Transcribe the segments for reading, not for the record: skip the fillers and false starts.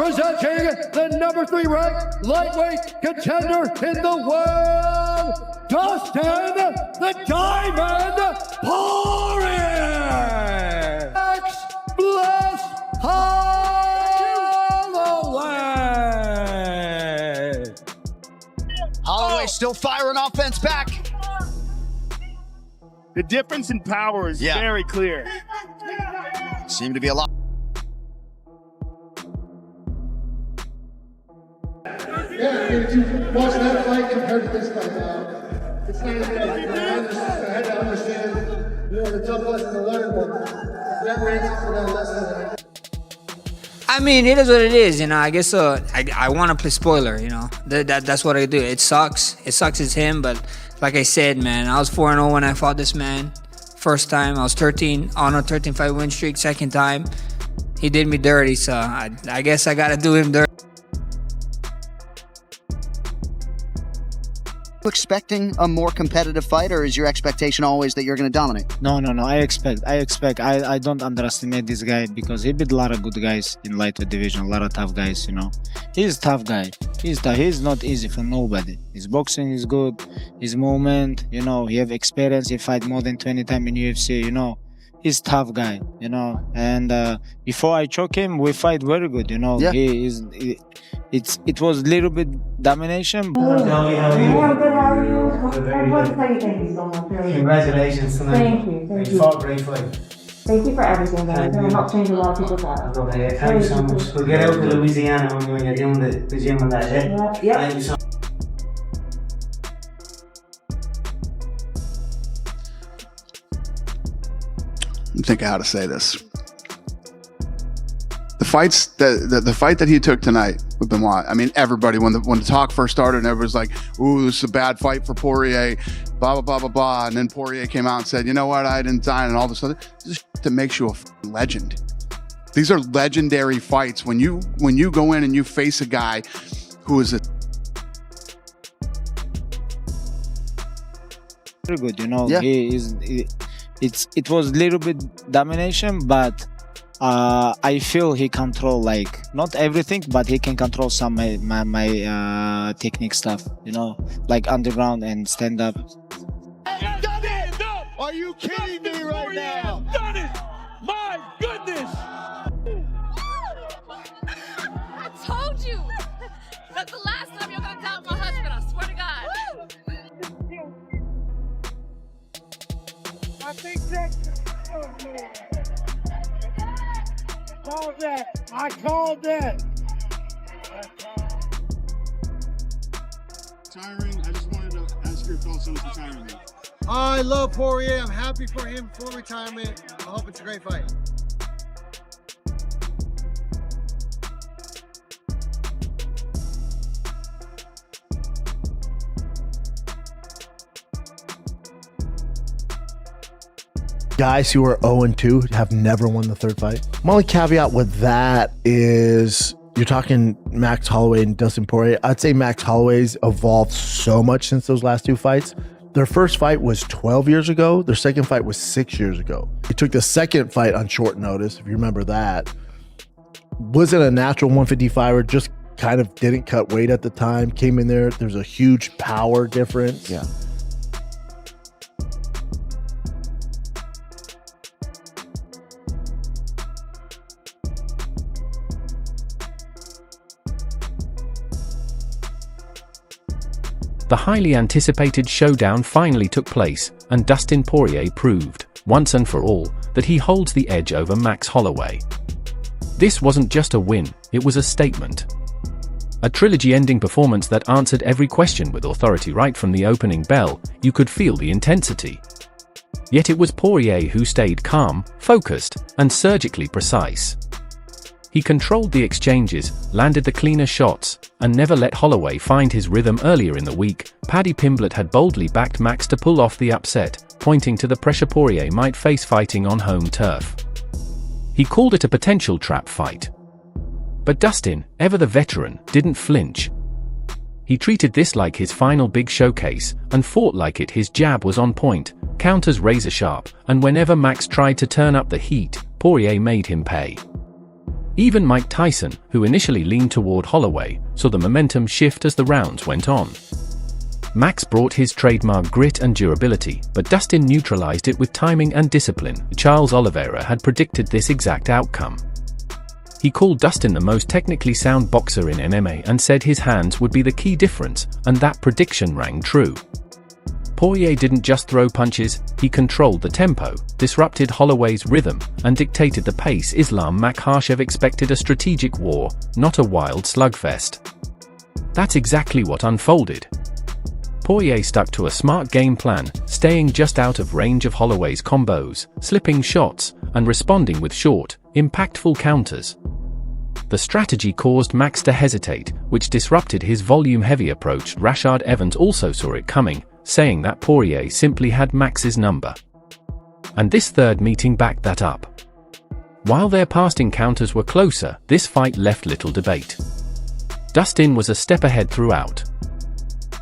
presenting the #3 ranked lightweight contender in the world, Dustin the Diamond Poirier! Max Bless Holloway! Holloway still firing offense back. The difference in power is very clear. Seemed to be a lot. Yeah, if you watch that fight compared to this fight, it's not as bad. I had to understand, the tough lesson to learn, but that ranks for that lesson. I mean, it is what it is, I guess I want to play spoiler, That's what I do. It sucks. It sucks it's him, but like I said, man, I was 4-0 when I fought this man. First time, I was on a 13-fight win streak. Second time, he did me dirty, so I guess I got to do him dirty. Expecting a more competitive fight, or is your expectation always that you're going to dominate? No. I expect. I don't underestimate this guy because he beat a lot of good guys in lightweight division, a lot of tough guys, He's a tough guy. He's tough. He's not easy for nobody. His boxing is good. His movement, he have experience. He fight more than 20 times in UFC, He's a tough guy, And before I choke him, we fight very good, Yeah. It was a little bit domination. How are you? How are you? How are you? I want to tell you thank you so much. Congratulations tonight. Thank you. You fought a great fight. Thank you for everything, guys. It will help change a lot of people's lives. Okay, thank you so much. We'll get out to Louisiana when you're doing the gym and that, Yep. Thank you so much. I'm thinking how to say this. The fight that he took tonight with Benoit. I mean, everybody when the talk first started, and everybody's like, "Ooh, this is a bad fight for Poirier." Blah blah blah blah blah. And then Poirier came out and said, "You know what? I didn't sign," and all this other. This is that makes you a legend. These are legendary fights. When you go in and you face a guy who is a very good, Yeah. It was a little bit domination, but I feel he control not everything, but he can control some my technique stuff, like underground and stand up. Done it! No! Are you kidding me right now? Done it! My goodness! I told you! That's the last time you're gonna doubt my husband, I swear to God. I think that. Called that. I called that. Tiring. I just wanted to ask your thoughts on his retirement. I love Poirier. I'm happy for him for retirement. I hope it's a great fight. Guys who are 0-2 have never won the third fight. My only caveat with that is you're talking Max Holloway and Dustin Poirier. I'd say Max Holloway's evolved so much since those last two fights. Their first fight was 12 years ago. Their second fight was 6 years ago. He took the second fight on short notice, if you remember that. Wasn't a natural 155er, just kind of didn't cut weight at the time. Came in there, there's a huge power difference. Yeah. The highly anticipated showdown finally took place, and Dustin Poirier proved, once and for all, that he holds the edge over Max Holloway. This wasn't just a win, it was a statement. A trilogy-ending performance that answered every question with authority right from the opening bell. You could feel the intensity. Yet it was Poirier who stayed calm, focused, and surgically precise. He controlled the exchanges, landed the cleaner shots, and never let Holloway find his rhythm. Earlier in the week, Paddy Pimblett had boldly backed Max to pull off the upset, pointing to the pressure Poirier might face fighting on home turf. He called it a potential trap fight. But Dustin, ever the veteran, didn't flinch. He treated this like his final big showcase, and fought like it. His jab was on point, counters razor sharp, and whenever Max tried to turn up the heat, Poirier made him pay. Even Mike Tyson, who initially leaned toward Holloway, saw the momentum shift as the rounds went on. Max brought his trademark grit and durability, but Dustin neutralized it with timing and discipline. Charles Oliveira had predicted this exact outcome. He called Dustin the most technically sound boxer in MMA and said his hands would be the key difference, and that prediction rang true. Poirier didn't just throw punches, he controlled the tempo, disrupted Holloway's rhythm, and dictated the pace. Islam Makhachev expected a strategic war, not a wild slugfest. That's exactly what unfolded. Poirier stuck to a smart game plan, staying just out of range of Holloway's combos, slipping shots, and responding with short, impactful counters. The strategy caused Max to hesitate, which disrupted his volume-heavy approach. Rashad Evans also saw it coming, saying that Poirier simply had Max's number. And this third meeting backed that up. While their past encounters were closer, this fight left little debate. Dustin was a step ahead throughout.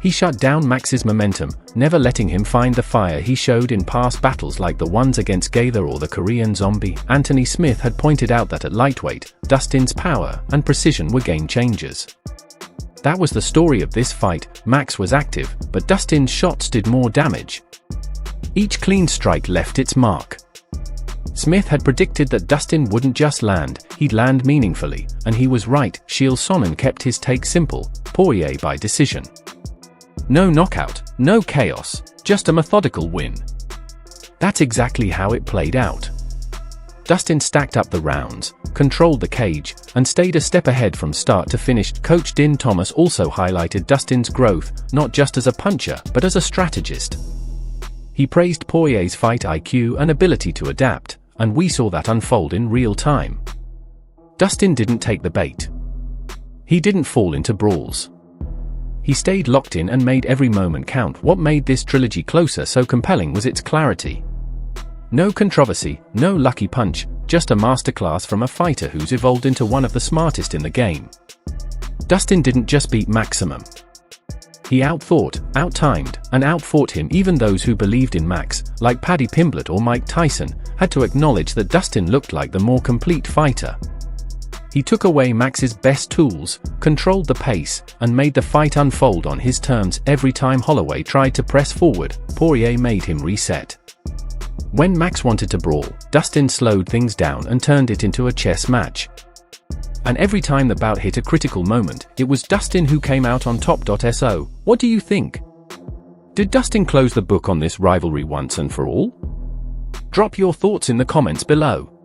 He shut down Max's momentum, never letting him find the fire he showed in past battles like the ones against Gaither or the Korean Zombie. Anthony Smith had pointed out that at lightweight, Dustin's power and precision were game changers. That was the story of this fight. Max was active, but Dustin's shots did more damage. Each clean strike left its mark. Smith had predicted that Dustin wouldn't just land, he'd land meaningfully, and he was right. Chael Sonnen kept his take simple: Poirier by decision. No knockout, no chaos, just a methodical win. That's exactly how it played out. Dustin stacked up the rounds, controlled the cage, and stayed a step ahead from start to finish. Coach Din Thomas also highlighted Dustin's growth, not just as a puncher, but as a strategist. He praised Poirier's fight IQ and ability to adapt, and we saw that unfold in real time. Dustin didn't take the bait. He didn't fall into brawls. He stayed locked in and made every moment count. What made this trilogy closer so compelling was its clarity. No controversy, no lucky punch, just a masterclass from a fighter who's evolved into one of the smartest in the game. Dustin didn't just beat Maximum. He outthought, outtimed, and outfought him. Even those who believed in Max, like Paddy Pimblett or Mike Tyson, had to acknowledge that Dustin looked like the more complete fighter. He took away Max's best tools, controlled the pace, and made the fight unfold on his terms. Every time Holloway tried to press forward, Poirier made him reset. When Max wanted to brawl, Dustin slowed things down and turned it into a chess match. And every time the bout hit a critical moment, it was Dustin who came out on top. So, what do you think? Did Dustin close the book on this rivalry once and for all? Drop your thoughts in the comments below.